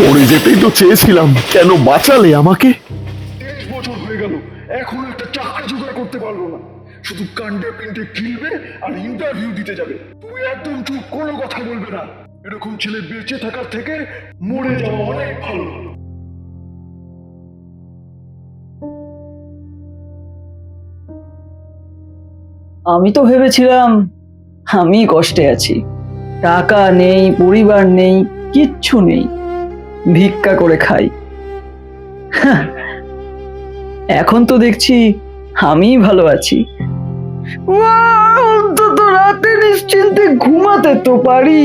মরে যেতেই তো চেয়েছিলাম, কেন বাঁচালে আমাকে? 23 বছর হয়ে গেল, এখন একটা চাকরি জোগাড় করতে পারলো না। শুধু কাণ্ডে পিণ্ডে গিলবে আর ইন্টারভিউ দিতে যাবে। তুমি একদম চুপ, কোনো কথা বলবে না। এরকম ছেলে বেঁচে থাকার থেকে মরে যাওয়া অনেক ভালো। আমি তো ভেবেছিলাম আমি কষ্টে আছি, টাকা নেই, পরিবার নেই, কিচ্ছু নেই, ভিক্ষা করে খাই। হাহ, এখন তো দেখছি আমি ভালো আছি। অন্তত রাতে নিশ্চিন্তে ঘুমাতে তো পারি।